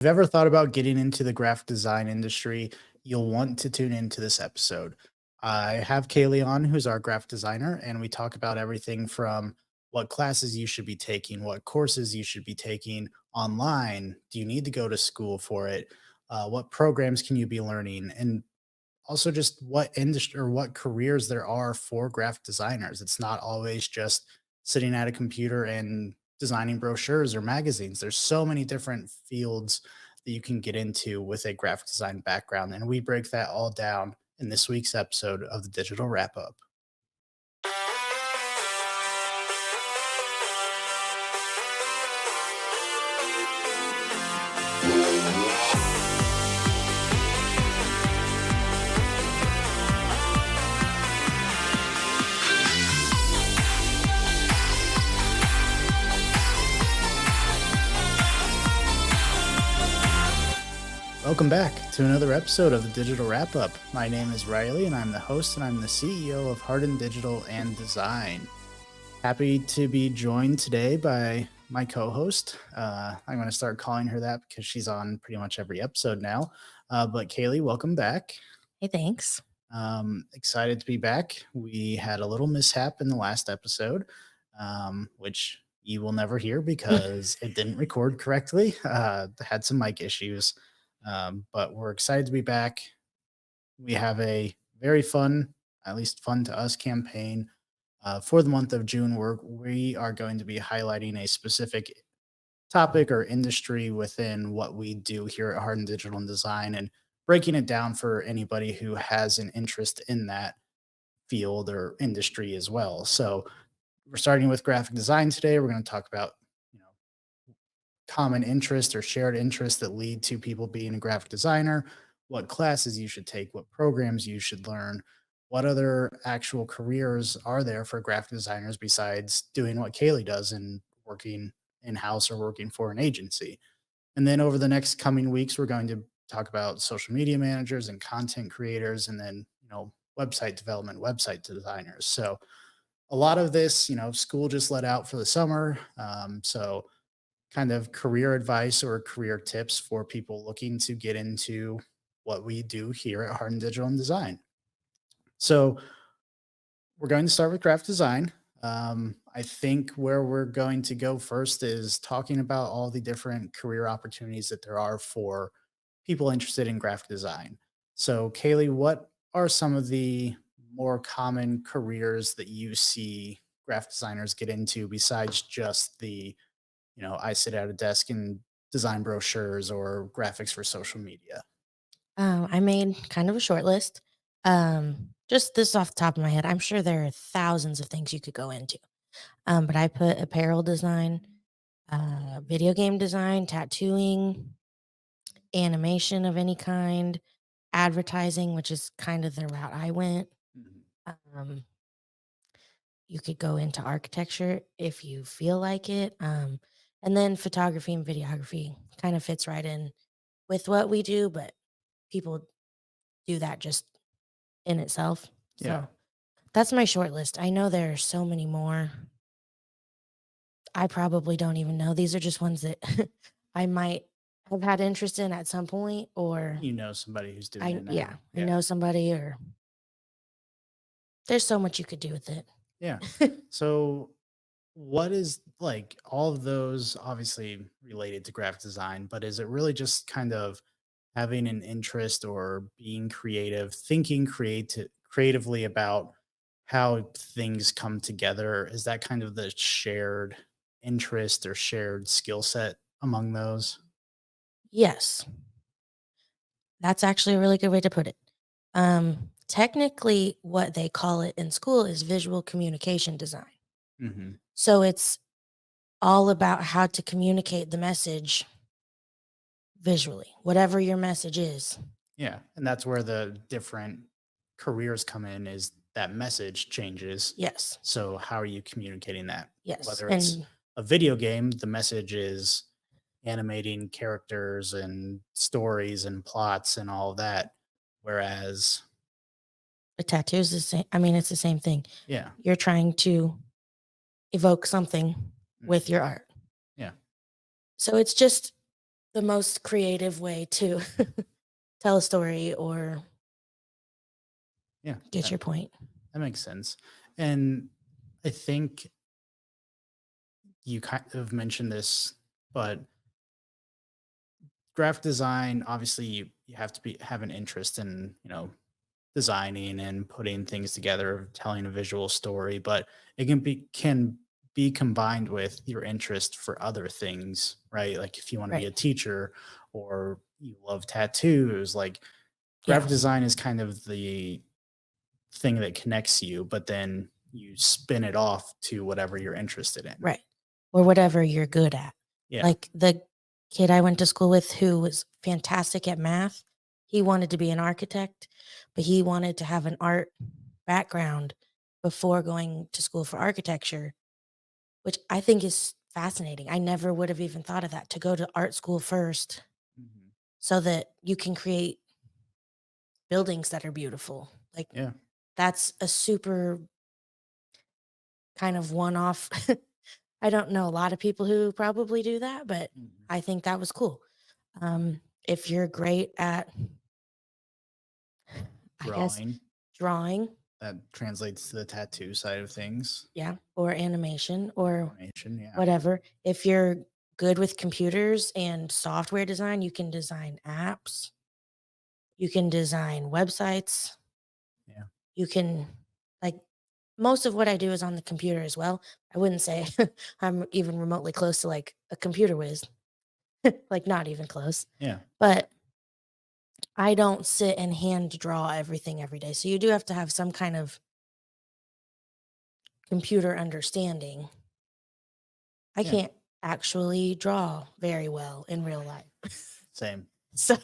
If you've ever thought about getting into the graphic design industry, you'll want to tune into this episode. I have Kaylee on, who's our graphic designer, and we talk about everything from what classes you should be taking, what courses you should be taking online. Do you need to go to school for it? What programs can you be learning? And also just what industry or what careers there are for graphic designers. It's not always just sitting at a computer and designing brochures or magazines. There's so many different fields that you can get into with a graphic design background. And we break that all down in this week's episode of the Digital Wrap Up. Welcome back to another episode of the Digital Wrap Up. My name is Riley, and I'm the host, and I'm the CEO of Harden Digital and Design. Happy to be joined today by my co-host. I'm going to start calling her that because she's on pretty much every episode now. But Kaylee, welcome back. Hey, thanks. Excited to be back. We had a little mishap in the last episode, which you will never hear because it didn't record correctly. Had some mic issues, but we're excited to be back. We have a very fun, at least fun to us, campaign for the month of June, where we are going to be highlighting a specific topic or industry within what we do here at Harden Digital and Design and breaking it down for anybody who has an interest in that field or industry as well. So we're starting with graphic design today. We're going to talk about, you know, common interests or shared interests that lead to people being a graphic designer, what classes you should take, what programs you should learn, what other actual careers are there for graphic designers besides doing what Kaylee does and working in house or working for an agency. And then over the next coming weeks, we're going to talk about social media managers and content creators, and then, website development, website designers. So a lot of this, school just let out for the summer. So kind of career advice or career tips for people looking to get into what we do here at Harden Digital and Design. So we're going to start with graphic design. I think where we're going to go first is talking about all the different career opportunities that there are for people interested in graphic design. So, Kaylee, what are some of the more common careers that you see graphic designers get into besides just I sit at a desk and design brochures or graphics for social media? I made kind of a short list. Just this off the top of my head, I'm sure there are thousands of things you could go into. But I put apparel design, video game design, tattooing, animation of any kind, advertising, which is kind of the route I went. Mhm. Um, you could go into architecture if you feel like it. And then photography and videography kind of fits right in with what we do, but people do that just in itself. Yeah. So that's my short list. I know there are so many more. I probably don't even know. These are just ones that I might have had interest in at some point, or You know somebody who's doing it yeah, now. I Yeah. know somebody, or there's so much you could do with it. Yeah. So what is like all of those obviously related to graphic design, but is it really just kind of having an interest or being creative, thinking creatively about how things come together? Is that kind of the shared interest or shared skill set among those? Yes, that's actually a really good way to put it. Technically, what they call it in school is visual communication design. Hmm. So it's all about how to communicate the message visually, whatever your message is. Yeah. And that's where the different careers come in, is that message changes. Yes, So how are you communicating that? yes, Whether it's and a video game, the message is animating characters and stories and plots and all of that. Whereas, a tattoo is the same. I mean, it's the same thing. yeah, You're trying to evoke something mhm, with your art. yeah, So it's just the most creative way to tell a story or Yeah, get your point. that makes sense. And I think you kind of mentioned this, but graphic design, obviously you have to have an interest in, designing and putting things together, telling a visual story, but it can be combined with your interest for other things, right? Like if you want to be Right. a teacher or you love tattoos, like Yeah. graphic design is kind of the thing that connects you, but then you spin it off to whatever you're interested in. Right. Or whatever you're good at. Yeah. Like the kid I went to school with who was fantastic at math, he wanted to be an architect, but he wanted to have an art background before going to school for architecture, which I think is fascinating. I never would have even thought of that, to go to art school first Mhm. so that you can create buildings that are beautiful. Like Yeah. that's a super kind of one off. I don't know a lot of people who probably do that, but Mhm. I think that was cool. If you're great at, I guess, Drawing, drawing, that translates to the tattoo side of things. yeah, or animation or Animation, yeah. whatever, if you're good with computers and software design, you can design apps, you can design websites, Yeah. you can, like, most of what I do is on the computer as well. I wouldn't say I'm even remotely close to like a computer whiz, like, not even close. Yeah. But I don't sit and hand draw everything every day. So you do have to have some kind of computer understanding. I Yeah. can't actually draw very well in real life. Same. So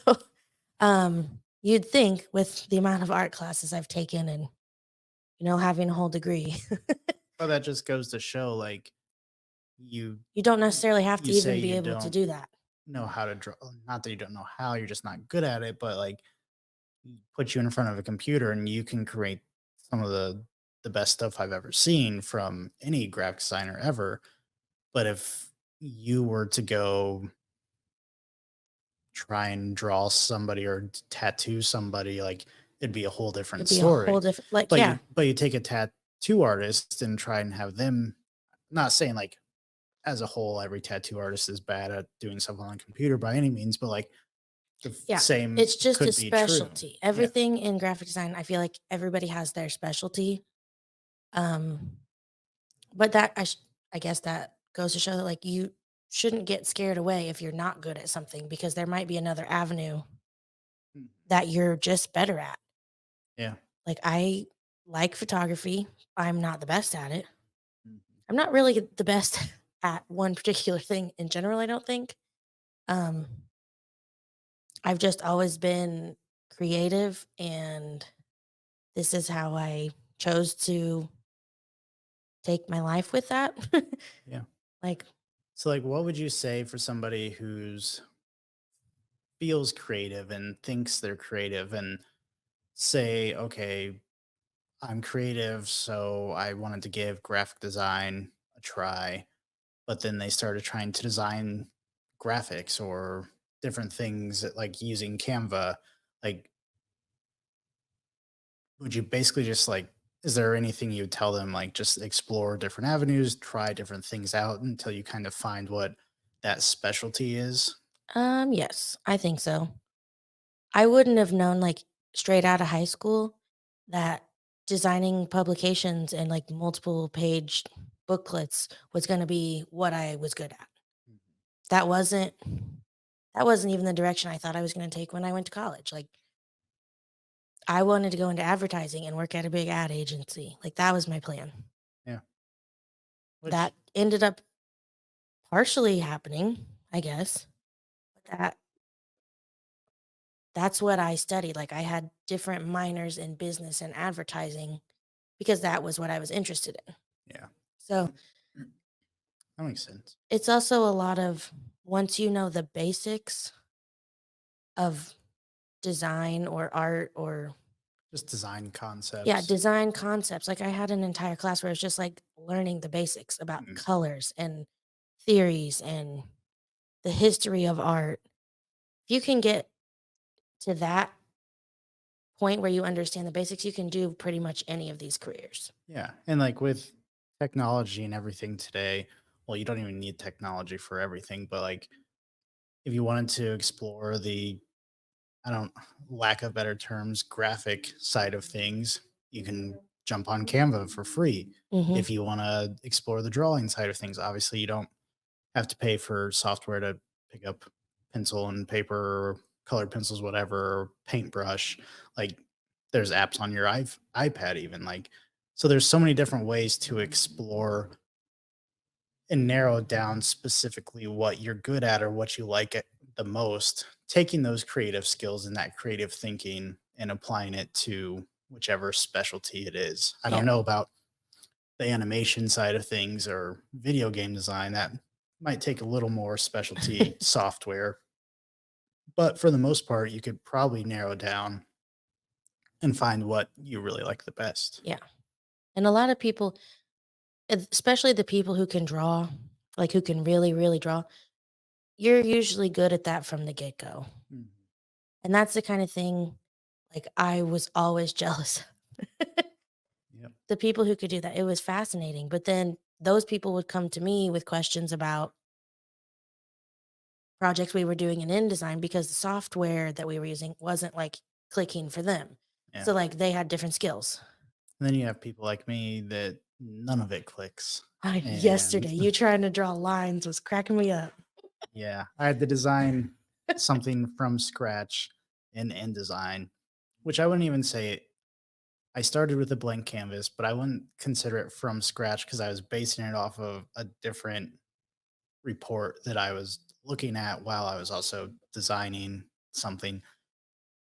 you'd think with the amount of art classes I've taken and, having a whole degree, But that just goes to show, like, you you don't necessarily have you to say even be you able to don't do that. know how to draw, not that you don't know how, you're just not good at it, but, like, put you in front of a computer and you can create some of the best stuff I've ever seen from any graphic designer ever. But if you were to go try and draw somebody or tattoo somebody, like, it'd be a whole different It'd be a whole story. different, like, But yeah, you take a tattoo artist and try and have them, not saying like as a whole every tattoo artist is bad at doing stuff on a computer by any means, but like yeah. same It's just a could be true. specialty. Yeah. Everything in graphic design, I feel like everybody has their specialty. Um, but I guess that goes to show that, like, you shouldn't get scared away if you're not good at something because there might be another avenue Mm. that you're just better at. Yeah. Like, I like photography. I'm not the best at it. Mhm. I'm not really the best at one particular thing in general, I don't think. Um, I've just always been creative, and this is how I chose to take my life with that. Yeah. Like, So like what would you say for somebody who's feels creative and thinks they're creative and say, okay, I'm creative, so I wanted to give graphic design a try, but then they started trying to design graphics or different things like using Canva. Like, would you basically just like, is there anything you would tell them, like, just explore different avenues, try different things out until you kind of find what that specialty is? yes, I think so. I wouldn't have known, like, straight out of high school that designing publications and, like, multiple page booklets was gonna be what I was good at. Mhm. That wasn't that wasn't even the direction I thought I was gonna take when I went to college. Like, I wanted to go into advertising and work at a big ad agency. Like, that was my plan. Yeah. Which, That ended up partially happening, I guess. That that's what I studied. Like, I had different minors in business and advertising because that was what I was interested in. yeah, So, that makes sense. it's also a lot of, once you know the basics of design or art or, Just design yeah, concepts. design concepts. Like, I had an entire class where it's just like learning the basics about Mhm. colors and theories and the history of art. If you can get to that point where you understand the basics, you can do pretty much any of these careers. Yeah. And like with technology and everything today, well, you don't even need technology for everything, but like if you wanted to explore the, I don't, lack of better terms, graphic side of things, you can jump on Canva for free. Mhm. If you want to explore the drawing side of things, obviously you don't have to pay for software to pick up pencil and paper or colored pencils, whatever, or paintbrush. Like there's apps on your iPad, even like, so there's so many different ways to explore and narrow down specifically what you're good at or what you like it the most, taking those creative skills and that creative thinking and applying it to whichever specialty it is. I Yeah. don't know about the animation side of things or video game design. That might take a little more specialty software, but for the most part, you could probably narrow down and find what you really like the best. Yeah. And a lot of people, especially the people who can draw, like who can really, really draw, you're usually good at that from the get go. Mhm. And that's the kind of thing like I was always jealous. Yep. The people who could do that, it was fascinating. But then those people would come to me with questions about projects we were doing in InDesign because the software that we were using wasn't like clicking for them. Yeah. So like they had different skills. And then you have people like me that none of it clicks. And Yesterday, you trying to draw lines was cracking me up. yeah, I had to design something from scratch in InDesign, which I wouldn't even say I started with a blank canvas, but I wouldn't consider it from scratch because I was basing it off of a different report that I was looking at while I was also designing something.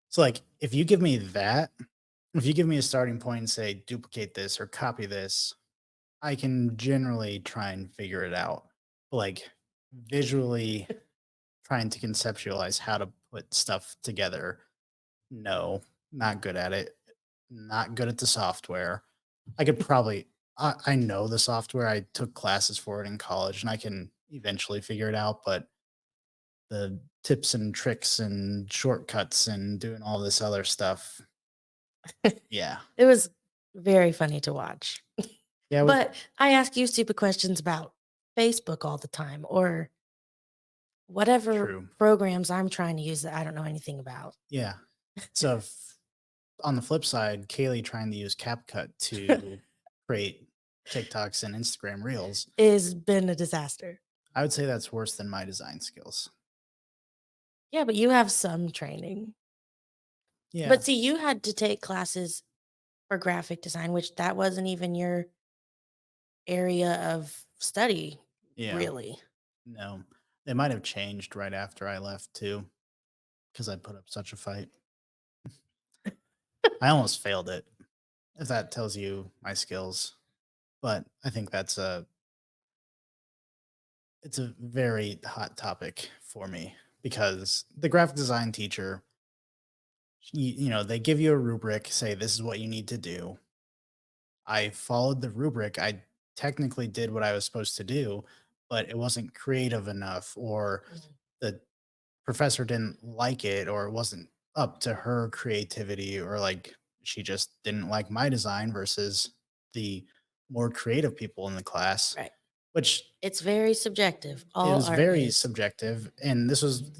So, like, if you give me that, if you give me a starting point and say, duplicate this or copy this, I can generally try and figure it out. But, like, visually trying to conceptualize how to put stuff together, no, not good at it. Not good at the software. I could probably, I know the software. I took classes for it in college and I can eventually figure it out, but the tips and tricks and shortcuts and doing all this other stuff, yeah. It was very funny to watch. Yeah, with But I ask you stupid questions about Facebook all the time or whatever true. programs I'm trying to use that I don't know anything about. Yeah. So on the flip side, Kaylee trying to use CapCut to create TikToks and Instagram reels, It's been a disaster. I would say that's worse than my design skills. Yeah, but you have some training. Yeah. But see, you had to take classes for graphic design, which that wasn't even your area of study, Yeah. really. No, they might have changed right after I left too, because I put up such a fight. I almost failed it, if that tells you my skills. But I think it's a very hot topic for me because the graphic design teacher, they give you a rubric, say this is what you need to do. I followed the rubric. I technically did what I was supposed to do, but it wasn't creative enough, or Mhm. the professor didn't like it, or it wasn't up to her creativity, or like she just didn't like my design versus the more creative people in the class, Right. which It's very subjective. it All was art very is. subjective. And this was,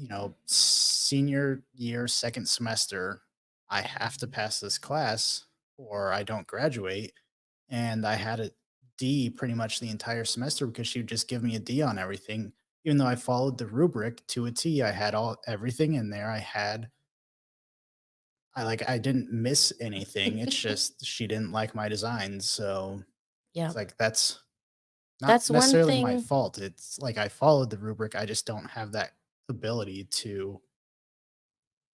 senior year, second semester. I have to pass this class or I don't graduate. And I had a D pretty much the entire semester because she would just give me a D on everything. Even though I followed the rubric to a T, I had everything in there. I didn't miss anything. It's just she didn't like my designs. So Yeah. it's like that's not That's one necessarily my thing. fault. It's like I followed the rubric. I just don't have that ability to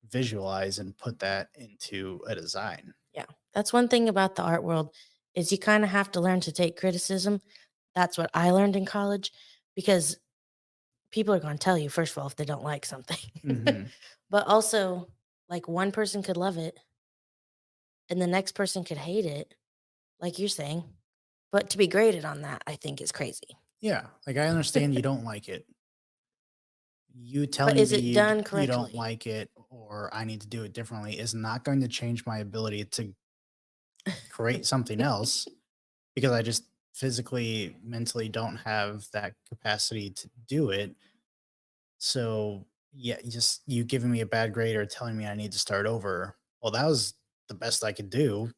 visualize and put that into a design. Yeah. That's one thing about the art world is you kind of have to learn to take criticism. That's what I learned in college because people are going to tell you first of all if they don't like something. Hmm. But also like one person could love it and the next person could hate it, like you're saying. But to be graded on that, I think is crazy. Yeah. Like I understand you don't like it. You But telling is me it done you don't correctly? like it or I need to do it differently is not going to change my ability to create something else because I just physically, mentally don't have that capacity to do it. So, yeah, just you giving me a bad grade or telling me I need to start over. Well, that was the best I could do.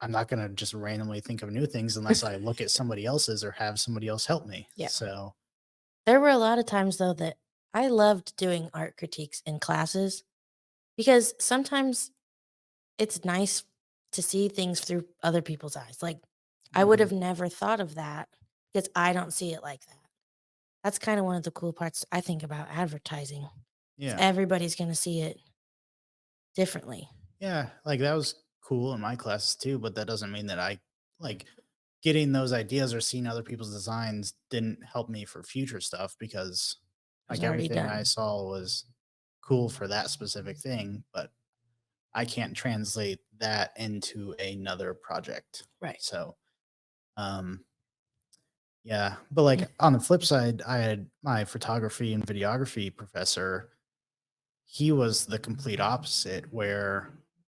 I'm not going to just randomly think of new things unless I look at somebody else's or have somebody else help me. Yeah. So, There were a lot of times though that I loved doing art critiques in classes because sometimes it's nice to see things through other people's eyes. Like I would mhm, have never thought of that because I don't see it like that. That's kind of one of the cool parts I think about advertising. Is yeah. everybody's going to see it differently. Yeah, like that was cool in my classes too, but that doesn't mean that I like getting those ideas or seeing other people's designs didn't help me for future stuff because It was like already everything I done. saw was cool for that specific thing, but I can't translate that into another project. Right. So, um yeah, but like on the flip side, I had my photography and videography professor. He was the complete opposite, where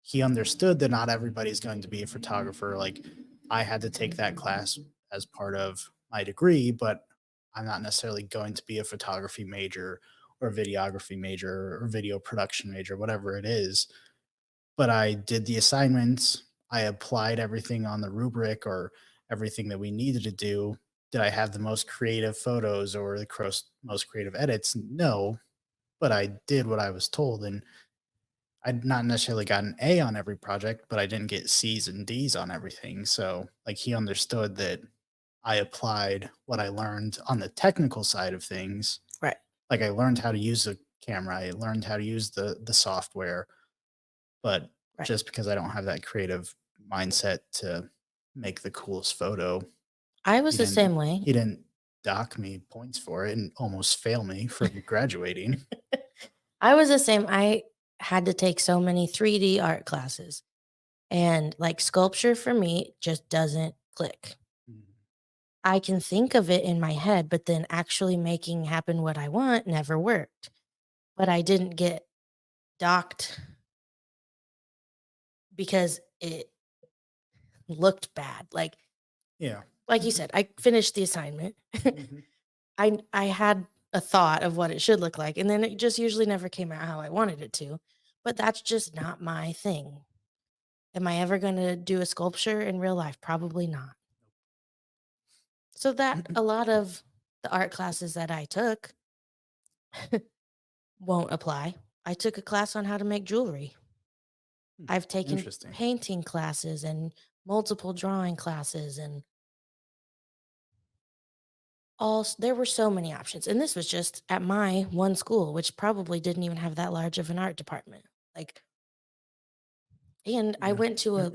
he understood that not everybody's going to be a photographer. Like, I had to take that class as part of my degree, but I'm not necessarily going to be a photography major or a videography major or video production major, whatever it is. But I did the assignments. I applied everything on the rubric or everything that we needed to do. Did I have the most creative photos or the most creative edits? No, but I did what I was told. And I'd not necessarily got an A on every project, but I didn't get C's and D's on everything. So, like, he understood that I applied what I learned on the technical side of things. Right. Like, I learned how to use a camera, I learned how to use the software, but Right. just because I don't have that creative mindset to make the coolest photo, I he was the didn't same way. he didn't dock me points for it and almost fail me from graduating. I was the same. I had to take so many 3D art classes, and like sculpture for me just doesn't click. Mhm. I can think of it in my head, but then actually making happen what I want never worked. But I didn't get docked because it looked bad. Yeah. Like you said, I finished the assignment. Mhm. I had a thought of what it should look like, and then it just usually never came out how I wanted it to. But that's just not my thing. Am I ever going to do a sculpture in real life? Probably not. So that a lot of the art classes that I took won't apply. I took a class on how to make jewelry. Hmm, I've taken interesting. painting classes and multiple drawing classes and there were so many options. And this was just at my one school, which probably didn't even have that large of an art department. Like, and I Yeah. went to a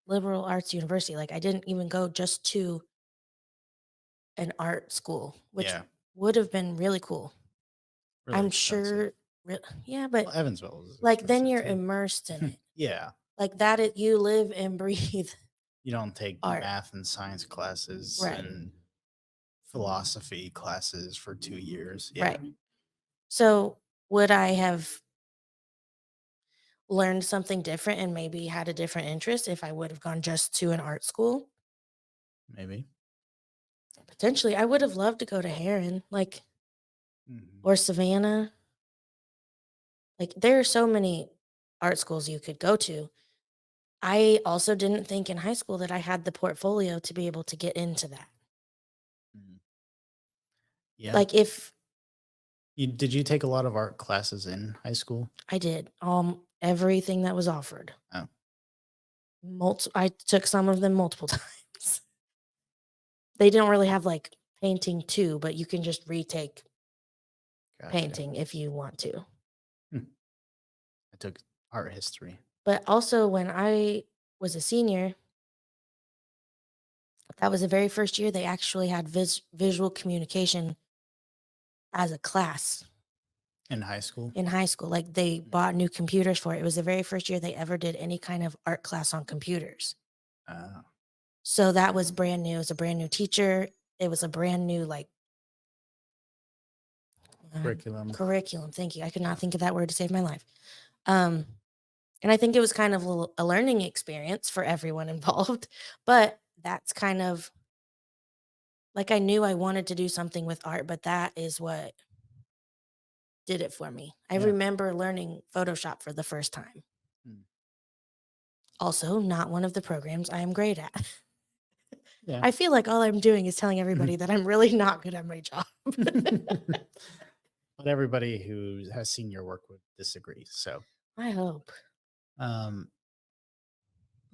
liberal arts university. Like, I didn't even go just to an art school, which Yeah. would have been really cool. Really I'm expensive. sure, yeah, but Well, Evansville is like then expensive you're too. immersed in it. Yeah. Like that, you live and breathe You don't take art. math and science classes Right. and philosophy classes for 2 years. Yeah, Right. So would I have learned something different and maybe had a different interest if I would have gone just to an art school? maybe. Potentially, I would have loved to go to Heron, like, Mhm. or Savannah. Like, there are so many art schools you could go to. I also didn't think in high school that I had the portfolio to be able to get into that. Mhm. Yeah. Like, if Did you take a lot of art classes in high school? I did everything that was offered, Oh, I took some of them multiple times. They didn't really have like painting too, but you can just retake gotcha. painting if you want to. Hmm. I took art history. But also, when I was a senior, that was the very first year they actually had visual communication as a class In high school? in high school. Like they Mm. bought new computers for it. It was the very first year they ever did any kind of art class on computers. Oh, So that was brand new. It was a brand new teacher. It was a brand new, like, Curriculum. Curriculum, thank you. I could Yeah. not think of that word to save my life. Um, and I think it was kind of a learning experience for everyone involved, but that's kind of like I knew I wanted to do something with art, but that is what did it for me. I Yeah. remember learning Photoshop for the first time. Mm. Also, not one of the programs I am great at. Yeah. I feel like all I'm doing is telling everybody that I'm really not good at my job. But everybody who has seen your work would disagree. So, I hope. um,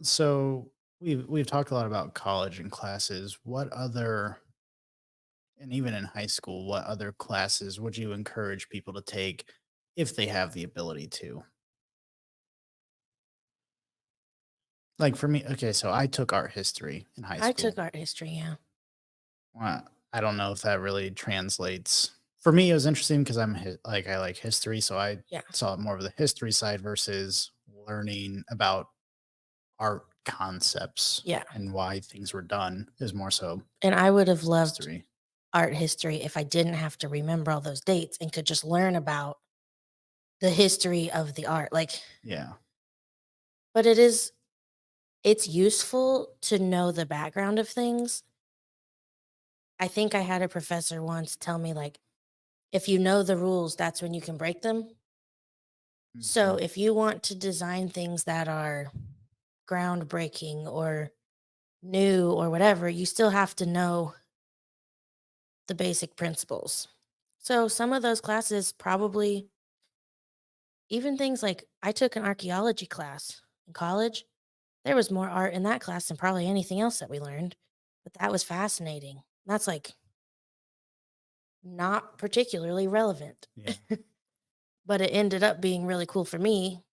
so we've talked a lot about college and classes. What other, and even in high school, what other classes would you encourage people to take if they have the ability to? Like for me, okay, so I took art history in high I took school. art history, yeah. I don't know if that really translates. For me, it was interesting because like I like history, so I Yeah. saw more of the history side versus learning about art concepts Yeah. and why things were done is more so And I would have loved history. art history if I didn't have to remember all those dates and could just learn about the history of the art. Like, Yeah. but it's useful to know the background of things. I think I had a professor once tell me, like, if you know the rules, that's when you can break them. So Mhm. if you want to design things that are groundbreaking or new or whatever, you still have to know the basic principles. So some of those classes probably even things like I took an archaeology class in college. There was more art in that class than probably anything else that we learned, but that was fascinating. That's like not particularly relevant, Yeah. but it ended up being really cool for me.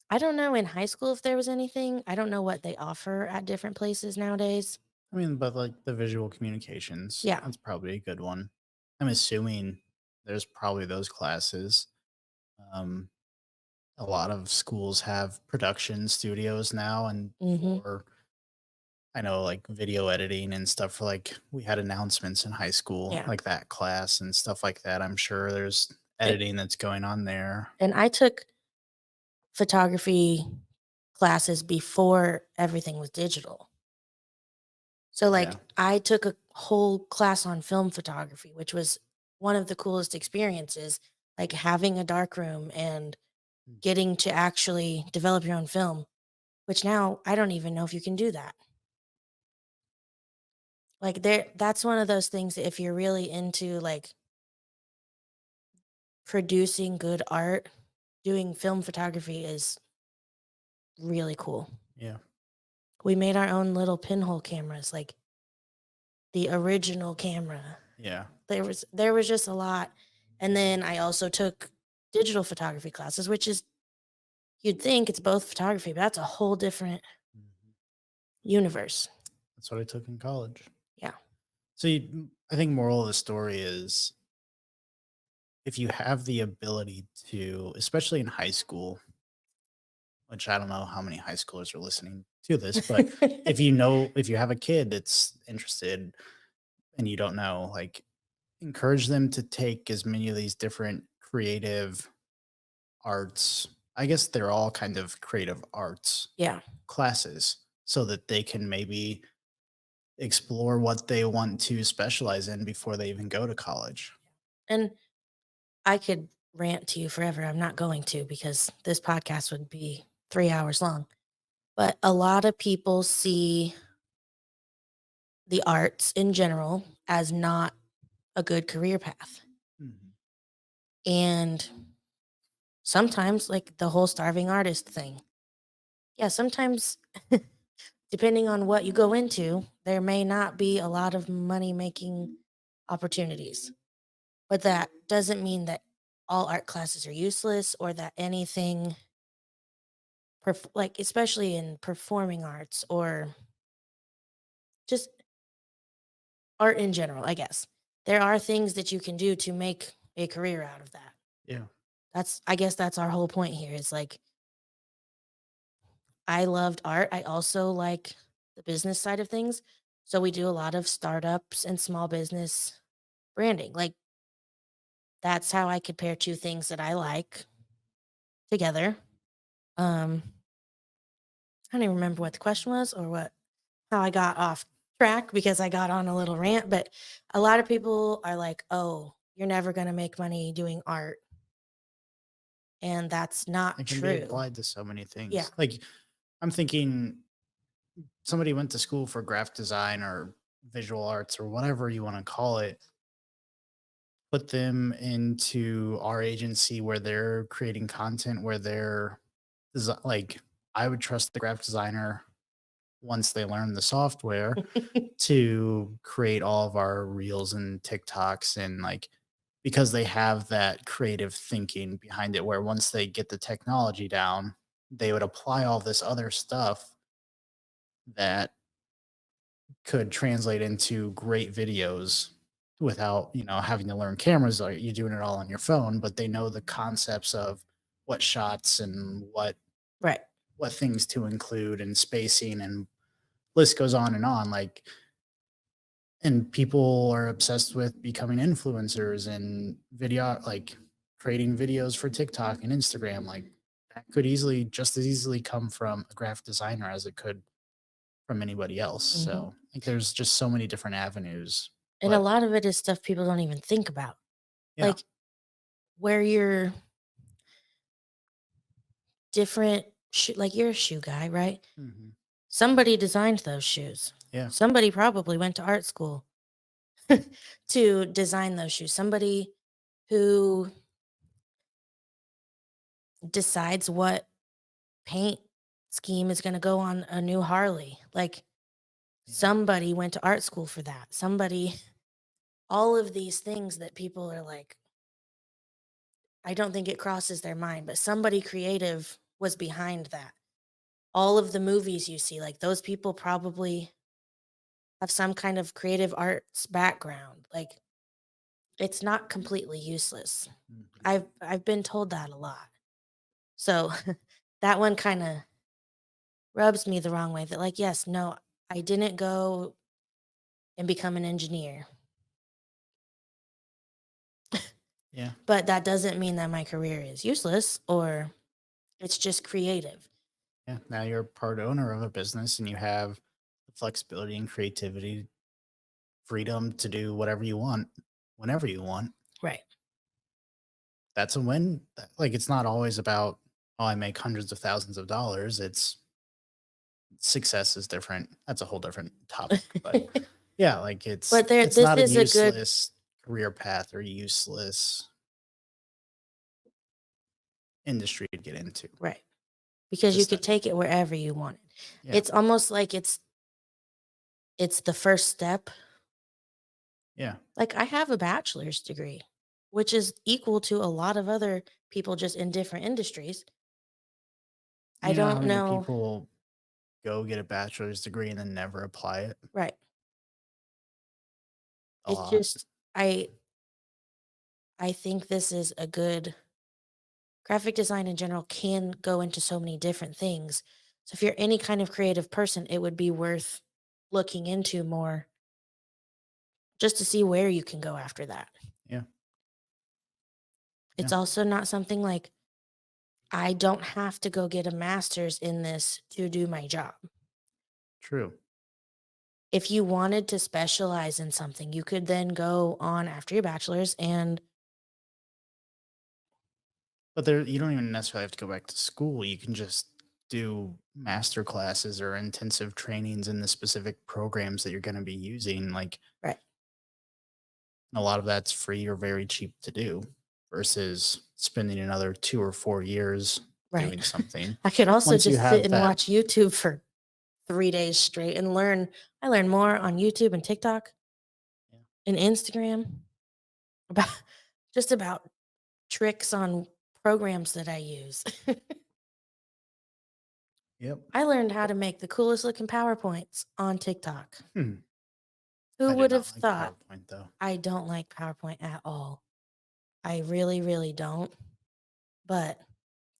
I don't know in high school if there was anything. I don't know what they offer at different places nowadays. I mean, but like the visual communications, Yeah. that's probably a good one. I'm assuming there's probably those classes. Um, a lot of schools have production studios now, and Mhm. for I know like video editing and stuff for like we had announcements in high school, Yeah. like that class and stuff like that. I'm sure there's And, editing that's going on there. and I took photography classes before everything was digital. So, Yeah. like, I took a whole class on film photography, which was one of the coolest experiences, like having a dark room and Mm. getting to actually develop your own film, which now I don't even know if you can do that. Like there that's one of those things that if you're really into like producing good art, doing film photography is really cool. Yeah. We made our own little pinhole cameras, like the original camera. Yeah. There was just a lot. And then I also took digital photography classes, which is you'd think it's both photography, but that's a whole different Mhm. universe. That's what I took in college. Yeah. So I think moral of the story is if you have the ability to, especially in high school, which I don't know how many high schoolers are listening to this, but if you have a kid that's interested and you don't know, like encourage them to take as many of these different creative arts. I guess they're all kind of creative arts Yeah. classes so that they can maybe explore what they want to specialize in before they even go to college. And I could rant to you forever. I'm not going to because this podcast would be 3 hours long. But a lot of people see the arts in general as not a good career path. Mhm. And sometimes, like the whole starving artist thing. Yeah, sometimes, depending on what you go into, there may not be a lot of money making opportunities. But that doesn't mean that all art classes are useless or that anything, like, especially in performing arts or just art in general, I guess. There are things that you can do to make a career out of that. Yeah. I guess that's our whole point here is like, I loved art. I also like the business side of things. So we do a lot of startups and small business branding. Like that's how I could pair 2 things that I like together. Um, I don't even remember what the question was or what how I got off track because I got on a little rant, but a lot of people are like, "Oh, you're never gonna make money doing art," and that's not It can be true. applied to so many Yeah. things. Like, I'm thinking somebody went to school for graphic design or visual arts or whatever you want to call it, put them into our agency where they're creating content where they're like, I would trust the graphic designer once they learn the software to create all of our reels and TikToks, and like, because they have that creative thinking behind it where once they get the technology down, they would apply all this other stuff that could translate into great videos without, having to learn cameras. Or you're doing it all on your phone, but they know the concepts of what shots and Right. what things to include and spacing, and list goes on and on. Like, and people are obsessed with becoming influencers and video, like creating videos for TikTok and Instagram. Like, that could easily, just as easily, come from a graphic designer as it could from anybody else. Mhm. So, like, there's just so many different avenues. And a But lot of it is stuff people don't even think about. yeah. Like, where you're different like, you're a shoe guy, right? Mhm. Somebody designed those shoes. Yeah. Somebody probably went to art school to design those shoes. Somebody who decides what paint scheme is gonna go on a new Harley. Like, Yeah. somebody went to art school for that. Somebody all of these things that people are like, I don't think it crosses their mind, but somebody creative was behind that. All of the movies you see, like, those people probably have some kind of creative arts background. Like, it's not completely useless. Mhm. I've been told that a lot. So, that one kinda rubs me the wrong way that, like, yes, no, I didn't go and become an engineer, Yeah. but that doesn't mean that my career is useless or it's just creative. Yeah. Now you're part owner of a business and you have the flexibility and creativity, freedom to do whatever you want, whenever you want. Right. That's a win. Like, it's not always about, oh, I make hundreds of thousands of dollars. It's success is different. That's a whole different topic. But yeah, like, But it's this not a is a good useless career path or useless industry to get into. right, because To you could study. take it wherever you want it. Yeah. It's almost like it's the first step. Yeah. Like, I have a bachelor's degree, which is equal to a lot of other people just in different industries. I You know how don't many know. people go get a bachelor's degree and then never apply it? Right. A It's lot. just I think this is a good graphic design in general can go into so many different things. So if you're any kind of creative person, it would be worth looking into more just to see where you can go after that. Yeah. Yeah. It's also not something like I don't have to go get a master's in this to do my job. True. If you wanted to specialize in something, you could then go on after your bachelor's and But there, you don't even necessarily have to go back to school. You can just do master classes or intensive trainings in the specific programs that you're going to be using. Like, right, a lot of that's free or very cheap to do versus spending another 2 or 4 years right. doing something. I could also Once you just sit have and that, watch YouTube for 3 days straight and learn. I learn more on YouTube and TikTok yeah. and Instagram about just about tricks on programs that I use. Yep. I learned how to make the coolest looking PowerPoints on TikTok. Hmm. Who I do would have not like thought? PowerPoint though. I don't like PowerPoint at all. I really, really don't. But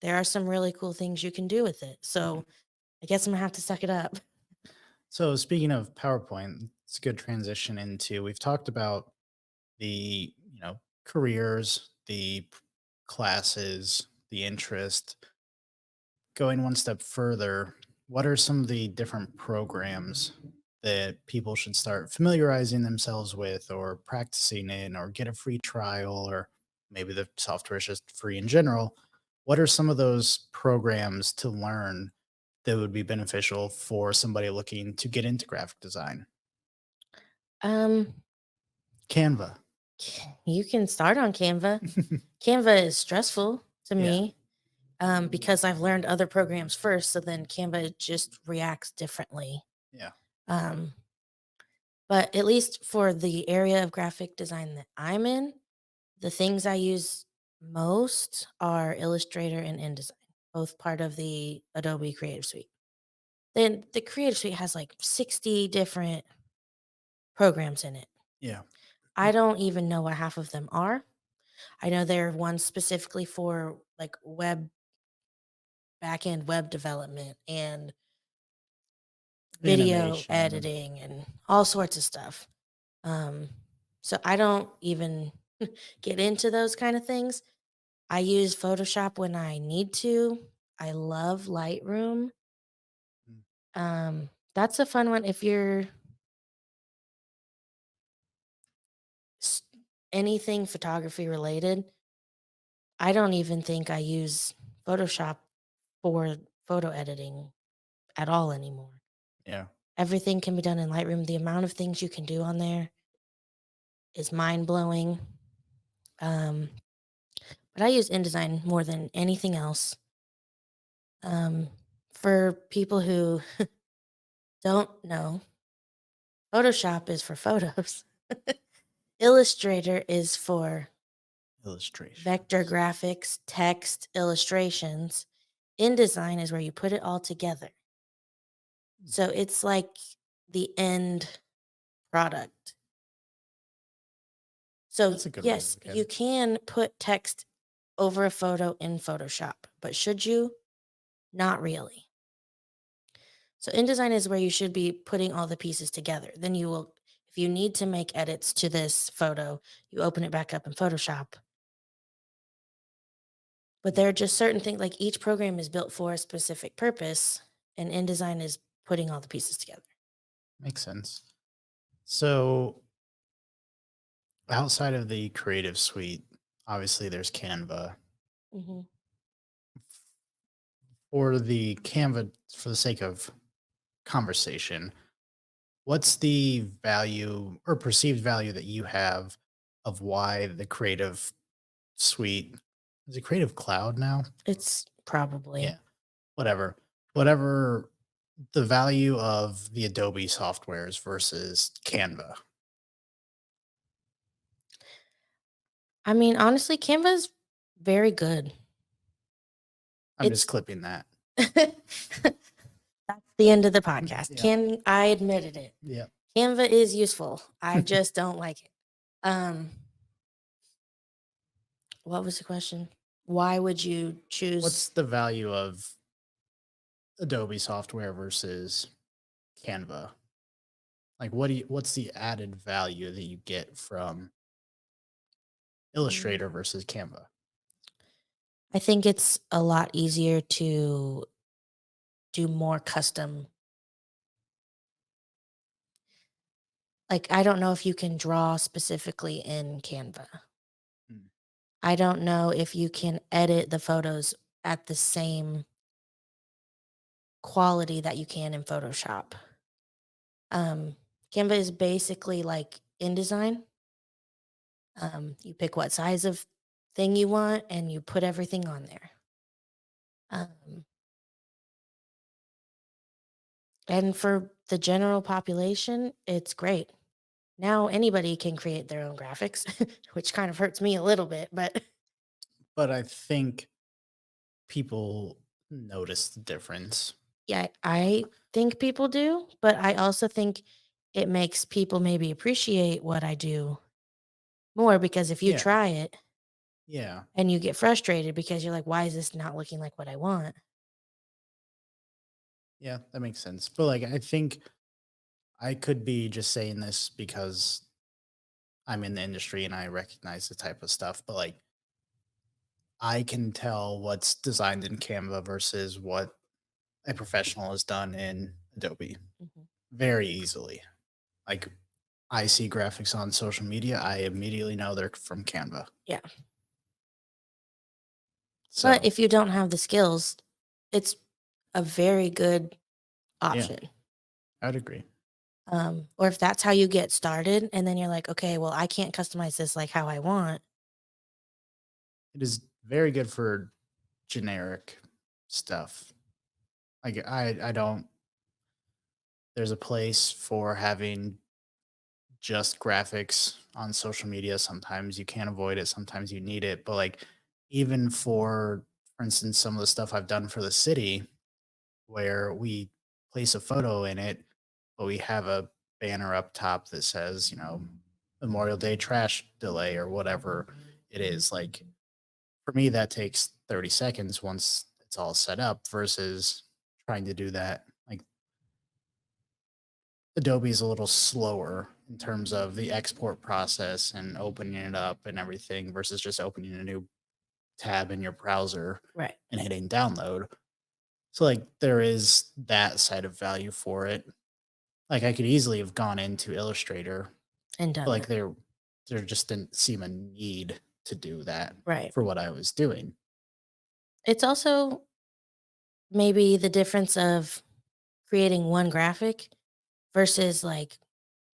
there are some really cool things you can do with it. Hmm. So I guess I'm gonna have to suck it up. So speaking of PowerPoint, it's a good transition into, we've talked about the, careers, the classes, the interest, going one step further, what are some of the different programs that people should start familiarizing themselves with or practicing in or get a free trial or maybe the software is just free in general? What are some of those programs to learn that would be beneficial for somebody looking to get into graphic design? Um, Canva. you can start on Canva. Canva is stressful to Yeah. me because I've learned other programs first, so then Canva just reacts differently. Yeah. Um, but at least for the area of graphic design that I'm in, the things I use most are Illustrator and InDesign, both part of the Adobe Creative Suite. Then the Creative Suite has like 60 different programs in it. Yeah. I don't even know what half of them are. I know there are ones specifically for like backend web development and video Animation. editing and all sorts of stuff. Um, so I don't even get into those kind of things. I use Photoshop when I need to. I love Lightroom. Mm. That's a fun one if you're s- anything photography related. I don't even think I use Photoshop for photo editing at all anymore. Yeah. Everything can be done in Lightroom. The amount of things you can do on there is mind blowing. Um, but I use InDesign more than anything else. Um, for people who don't know, Photoshop is for photos. Illustrator is for vector Illustrations. graphics, text, illustrations. InDesign is where you put it all together. Mm. So it's like the end product. So, That's a good way to yes, look at you it. can put text over a photo in Photoshop, but should you? Not really. So, InDesign is where you should be putting all the pieces together. Then you will, if you need to make edits to this photo, you open it back up in Photoshop. But Mm. there are just certain things, like each program is built for a specific purpose, and InDesign is putting all the pieces together. Makes sense. So outside of the creative suite, obviously there's Canva. Hmm. For the Canva, for the sake of conversation, what's the value or perceived value that you have of why the creative suite is it creative cloud now? It's probably, Yeah, whatever. Whatever the value of the Adobe softwares versus Canva. I mean, honestly, Canva's very good. I'm just It's clipping that. that's the end of the podcast. Yeah. Can I admitted it? Yeah. Canva is useful. I just don't like it. Um, what was the question? Why would you choose? What's the value of Adobe software versus Canva? Like what's the added value that you get from Mm, Illustrator versus Canva? I think it's a lot easier to do more custom. Like, I don't know if you can draw specifically in Canva. Mm. I don't know if you can edit the photos at the same quality that you can in Photoshop. Um, Canva is basically like InDesign. You pick what size of thing you want and you put everything on there. Um, and for the general population, it's great. Now anybody can create their own graphics, which kind of hurts me a little bit, but But I think people notice the difference. yeah, I think people do, but I also think it makes people maybe appreciate what I do more because if you Yeah. try it Yeah. and you get frustrated because you're like, why is this not looking like what I want? Yeah, that makes sense. But like I think I could be just saying this because I'm in the industry and I recognize the type of stuff, but like I can tell what's designed in Canva versus what a professional has done in Adobe Mhm. very easily. Like I see graphics on social media, I immediately know they're from Canva. Yeah. But So, if you don't have the skills, it's a very good yeah, option. I'd agree. Or if that's how you get started and then you're like, okay, well, I can't customize this like how I want. It is very good for generic stuff. Like I don't there's a place for having just graphics on social media. Sometimes you can't avoid it, sometimes you need it. But like even for instance, some of the stuff I've done for the city where we place a photo in it, but we have a banner up top that says, Memorial Day trash delay or whatever it is. Like for me, that takes 30 seconds once it's all set up versus trying to do that. Like Adobe is a little slower in terms of the export process and opening it up and everything versus just opening a new tab in your browser Right. and hitting download. So like there is that side of value for it. Like I could easily have gone into Illustrator, And but done like that. there just didn't seem a need to do that Right. for what I was doing. It's also maybe the difference of creating one graphic versus like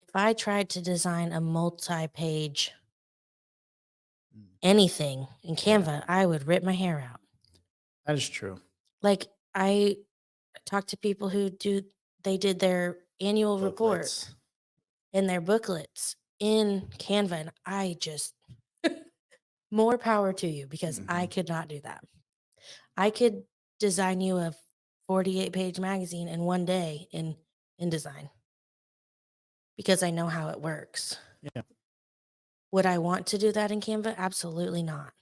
if I tried to design a multi-page Mm. anything in Yeah, Canva, I would rip my hair out. that is true. Like I talk to people who they did their annual report Booklets. and their booklets in Canva and I just more power to you because I Hmm. could not do that. I could design you a 48-page magazine in one day in InDesign because I know how it works. Yeah, Would I want to do that in Canva? Absolutely not.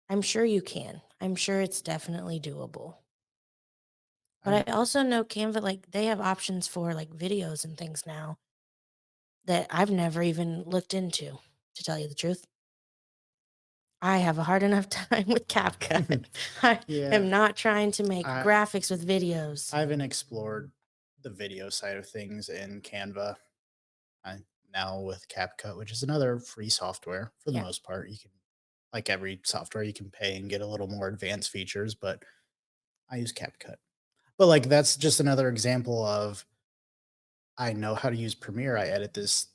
I'm sure you can. I'm sure it's definitely doable. I But I also know Canva, like, they have options for like videos and things now that I've never even looked into, to tell you the truth. I have a hard enough time with CapCut. I yeah. am not trying to make I graphics with videos. I haven't explored the video side of things in Canva. I now with CapCut, which is another free software for the Yeah. most part. You can like every software you can pay and get a little more advanced features, but I use CapCut. But like that's just another example of I know how to use Premiere. I edit this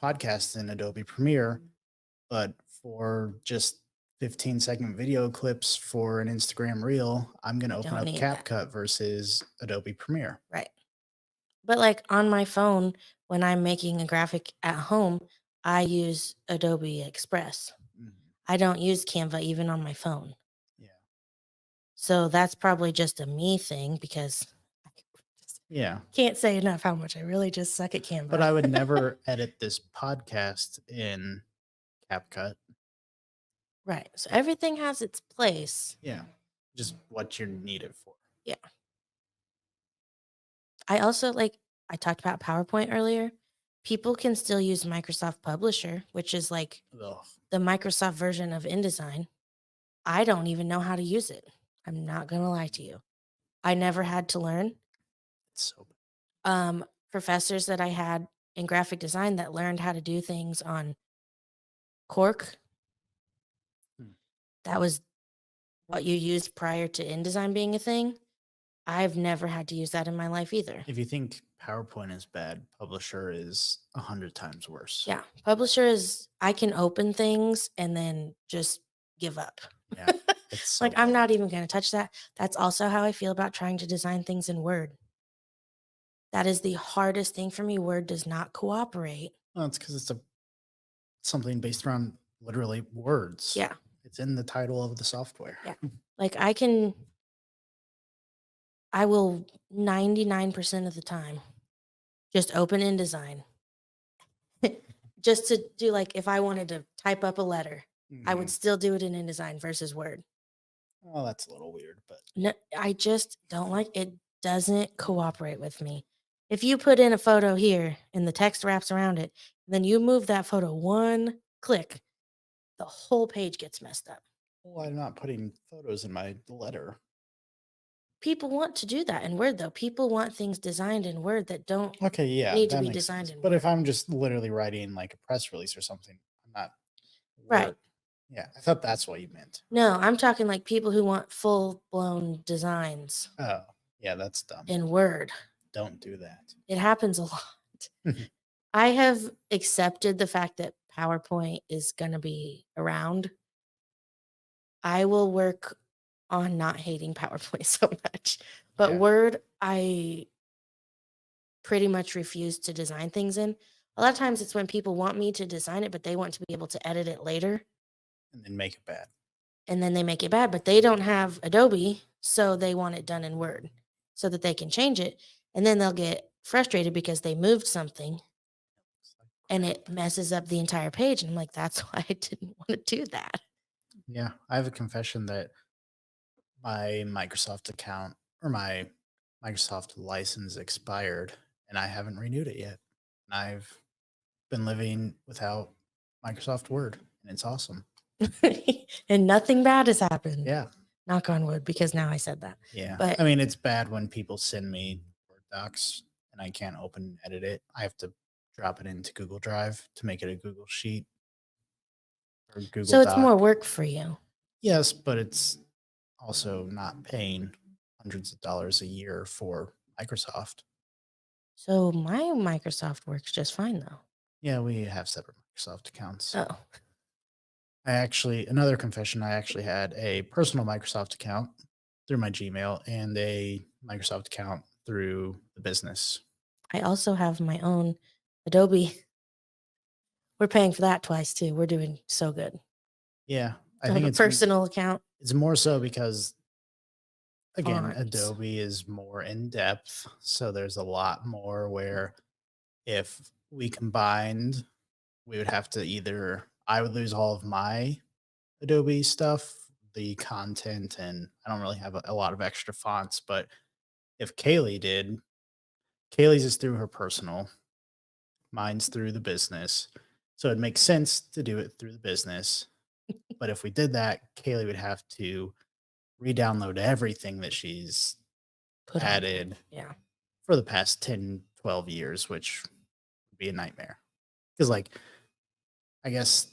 podcast in Adobe Premiere, but for just 15-second video clips for an Instagram reel, I'm going to open Don't up need that. CapCut versus Adobe Premiere. Right. But like on my phone, when I'm making a graphic at home, I use Adobe Express. Mhm. I don't use Canva even on my phone. Yeah. So that's probably just a me thing because I just Yeah. can't say enough how much I really just suck at But Canva. I would never edit this podcast in CapCut. Right. So Like, everything has its place. yeah, just what you're needed for. Yeah. I also like I talked about PowerPoint earlier. People can still use Microsoft Publisher, which is like Ugh, the Microsoft version of InDesign. I don't even know how to use it. I'm not going to lie to you. I never had to learn. it's so bad. Professors that I had in graphic design that learned how to do things on Cork, Hmm. that was what you used prior to InDesign being a thing. I've never had to use that in my life either. If you think PowerPoint is bad, Publisher is 100 times worse. Yeah, Publisher is I can open things and then just give up. Yeah, it's so Like, I'm bad. not even gonna touch that. That's also how I feel about trying to design things in Word. That is the hardest thing for me. Word does not cooperate. Well, it's because it's a something based around literally words. Yeah, It's in the title of the software. yeah. Like, I will 99% of the time just open InDesign just to do, like, if I wanted to type up a letter, I would Mhm. still do it in InDesign versus Word. Oh, that's a little weird, but No, I just don't like it doesn't cooperate with me. If you put in a photo here and the text wraps around it, then you move that photo one click, the whole page gets messed up. Well, I'm not putting photos in my letter. People want to do that in Word, though. People want things designed in Word that don't Okay, yeah, need to that be makes designed sense. in But if Word. I'm just literally writing like a press release or something, I'm not Right. word. Yeah, I thought that's what you meant. No, I'm talking like people who want full blown designs Oh, yeah, that's dumb. in Word. Don't do that. It happens a lot. I have accepted the fact that PowerPoint is going to be around. I will work on not hating PowerPoint so much. But Yeah, Word, I pretty much refuse to design things in. A lot of times it's when people want me to design it, but they want to be able to edit it later and then make it bad. and then they make it bad, but they don't have Adobe, so they want it done in Word so that they can change it. And then they'll get frustrated because they moved something It's like and crap. it messes up the entire page. And I'm like, that's why I didn't want to do that. Yeah, I have a confession that my Microsoft account or my Microsoft license expired and I haven't renewed it yet. And I've been living without Microsoft Word and it's awesome. And nothing bad has happened. Yeah. Knock on wood, because now I said that. Yeah. I But mean, it's bad when people send me Word docs and I can't open and edit it. I have to drop it into Google Drive to make it a Google Sheet or Google so it's more Doc. work for you. Yes, but it's also not paying hundreds of dollars a year for Microsoft. So my Microsoft works just fine though. Yeah, we have separate Microsoft accounts. Oh, Another confession, I actually had a personal Microsoft account through my Gmail and a Microsoft account through the business. I also have my own Adobe. We're paying for that twice too. We're doing so good. Yeah, I I have think a personal account, it's more so because again, fonts. Adobe is more in depth, so there's a lot more where if we combined, we would have to either I would lose all of my Adobe stuff, the content, and I don't really have a lot of extra fonts, but if Kaylee did, Kaylee's is through her personal, mine's through the business. So it makes sense to do it through the business. But if we did that, Kaylee would have to re-download everything that she's Put on there. added Yeah. for the past 10, 12 years, which would be a nightmare. Because, like, I guess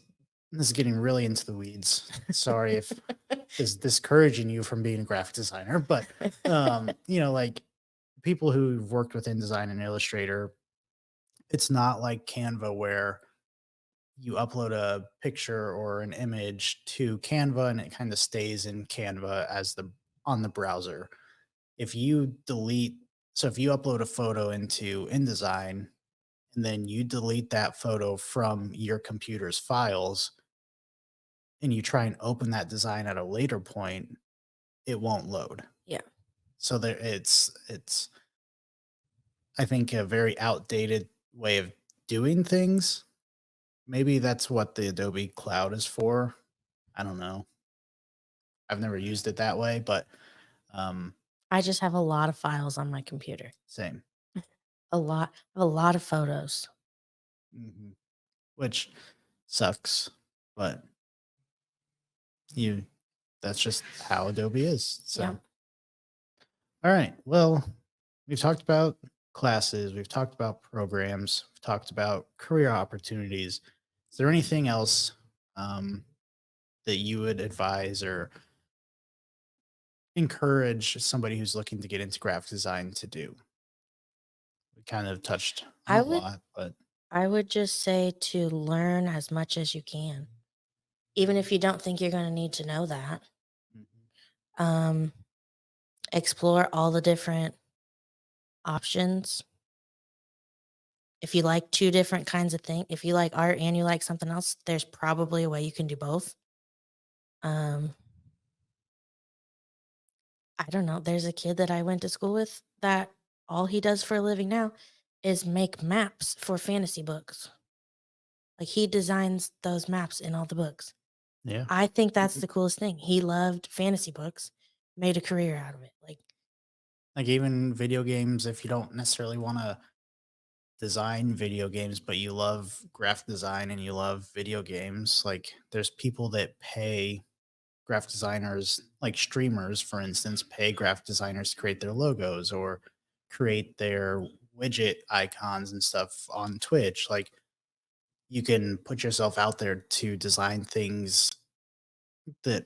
this is getting really into the weeds. Sorry if this is discouraging you from being a graphic designer, but, like people who've worked with InDesign and Illustrator, it's not like Canva where you upload a picture or an image to Canva and it kind of stays in Canva as the on the browser. If you delete if you upload a photo into InDesign and then you delete that photo from your computer's files and you try and open that design at a later point, it won't load. Yeah. So there it's I think a very outdated way of doing things. Maybe that's what the Adobe Cloud is for. I don't know. I've never used it that way, but I just have a lot of files on my computer. same. A lot. I have a lot of photos. Mhm. Which sucks, but you that's just how Adobe is. Yeah. So, all right. Well, we've talked about classes, we've talked about programs, we've talked about career opportunities. Is there anything else um, that you would advise or encourage somebody who's looking to get into graphic design to do? We kind of touched on I a would lot, but I would just say to learn as much as you can, even if you don't think you're going to need to know that. mhm, Um, explore all the different options. If you like two different kinds of things, if you like art and you like something else, there's probably a way you can do both. Um, I don't know. There's a kid that I went to school with that all he does for a living now is make maps for fantasy books. Like he designs those maps in all the books. yeah. I think that's the coolest thing. He loved fantasy books, made a career out of it. Like, Like even video games, if you don't necessarily want to design video games, but you love graphic design and you love video games, like there's people that pay graphic designers, like streamers, for instance, pay graphic designers to create their logos or create their widget icons and stuff on Twitch. Like you can put yourself out there to design things that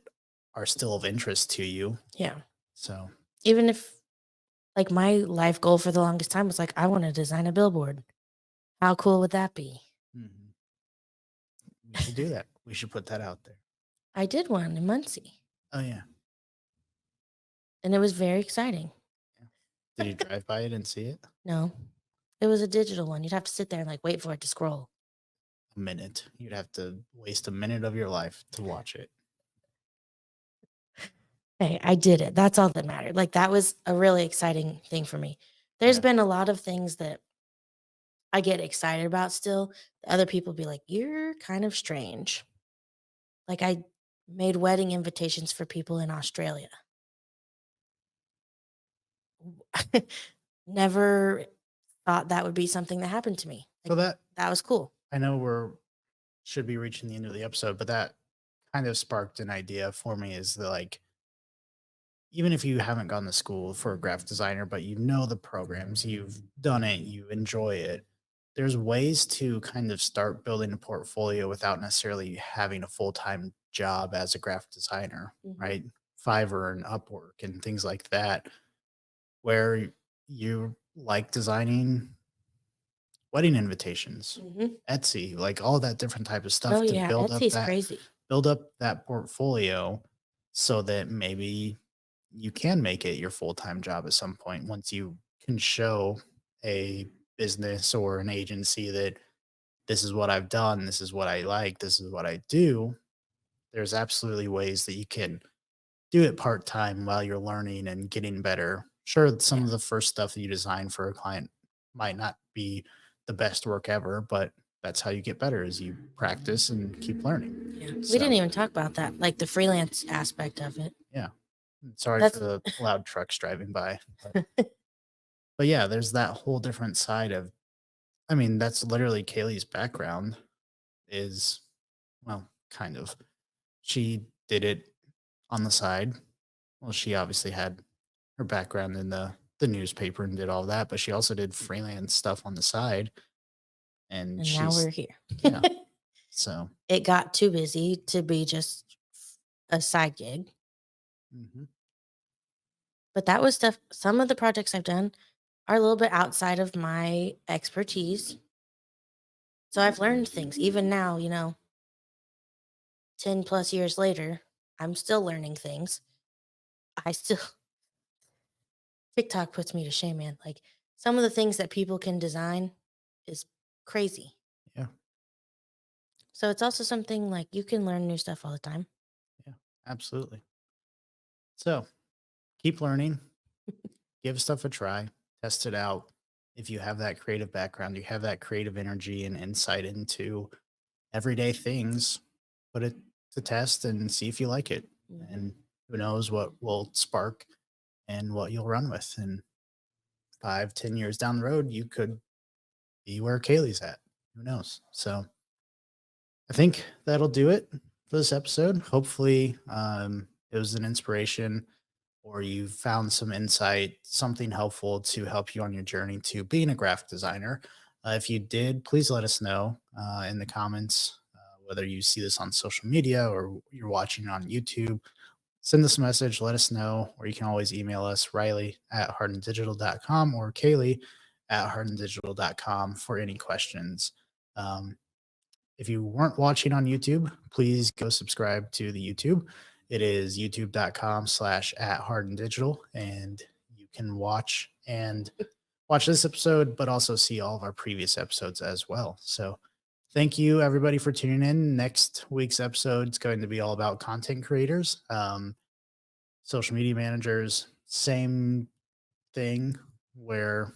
are still of interest to you. Yeah. So, Even if like my life goal for the longest time was like, I want to design a billboard. How cool would that be? mhm, we should do that. We should put that out there. I did one in Muncie Oh yeah. and it was very exciting. Yeah. Did you drive by it and see it? No, it was a digital one. You'd have to sit there and like wait for it to scroll. A minute. You'd have to waste a minute of your life to watch it. Hey, I did it. That's all that mattered. Like that was a really exciting thing for me. There's Yeah. been a lot of things that I get excited about still. Other people be like, "You're kind of strange." Like I made wedding invitations for people in Australia. Never thought that would be something that happened to me. So Like that that was cool. I know we're should be reaching the end of the episode, but that kind of sparked an idea for me is that like even if you haven't gone to school for a graphic designer, but you know the programs, you've done it, you enjoy it, there's ways to kind of start building a portfolio without necessarily having a full-time job as a graphic designer, Mhm, right? Fiverr and Upwork and things like that, where you like designing wedding invitations, mhm. Etsy, like all that different type of Oh, stuff to yeah, Etsy's crazy. build up that portfolio so that maybe you can make it your full-time job at some point once you can show a business or an agency that this is what I've done, this is what I like, this is what I do. There's absolutely ways that you can do it part-time while you're learning and getting better. Sure, some Yeah, of the first stuff that you design for a client might not be the best work ever, but that's how you get better is you practice and keep yeah. learning. We didn't So, even talk about that, like the freelance aspect of it. yeah. Sorry for That's the loud trucks driving by, but yeah, there's that whole different side of I mean, that's literally Kaylee's background is well, kind of. She did it on the side. Well, she obviously had her background in the newspaper and did all that, but she also did freelance stuff on the side, and and now she's we're here. yeah. So, It got too busy to be just a side gig, mhm, but that was stuff some of the projects I've done are a little bit outside of my expertise. So I've learned things even now, 10 plus years later, I'm still learning things. I still TikTok puts me to shame, man. Like some of the things that people can design is crazy. yeah, So it's also something like you can learn new stuff all the time. yeah, absolutely. So, keep learning, give stuff a try, test it out. If you have that creative background, you have that creative energy and insight into everyday things, put it to test and see if you like it. Mhm. And who knows what will spark and what you'll run with. And 5, 10 years down the road, you could be where Kaylee's at. Who knows? So I think that'll do it for this episode. Hopefully, it was an inspiration or you found some insight, something helpful to help you on your journey to being a graphic designer. If you did, please let us know in the comments, whether you see this on social media or you're watching on YouTube. Send us a message, let us know, or you can always email us, Riley at hardendigital.com or Kaylee at hardendigital.com for any questions. Um, if you weren't watching on YouTube, please go subscribe to the YouTube. It is youtube.com/ at Harden Digital, and you can watch this episode, but also see all of our previous episodes as well. So thank you everybody for tuning in. Next week's episode is going to be all about content creators, social media managers, same thing where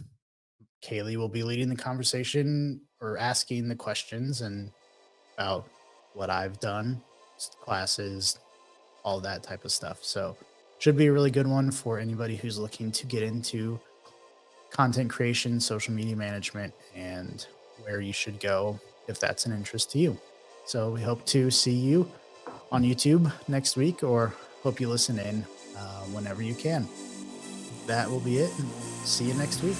Kaylee will be leading the conversation or asking the questions and about what I've done, classes, all that type of stuff. So, should be a really good one for anybody who's looking to get into content creation, social media management, and where you should go if that's an interest to you. So, we hope to see you on YouTube next week, or hope you listen in whenever you can. That will be it, and we'll see you next week.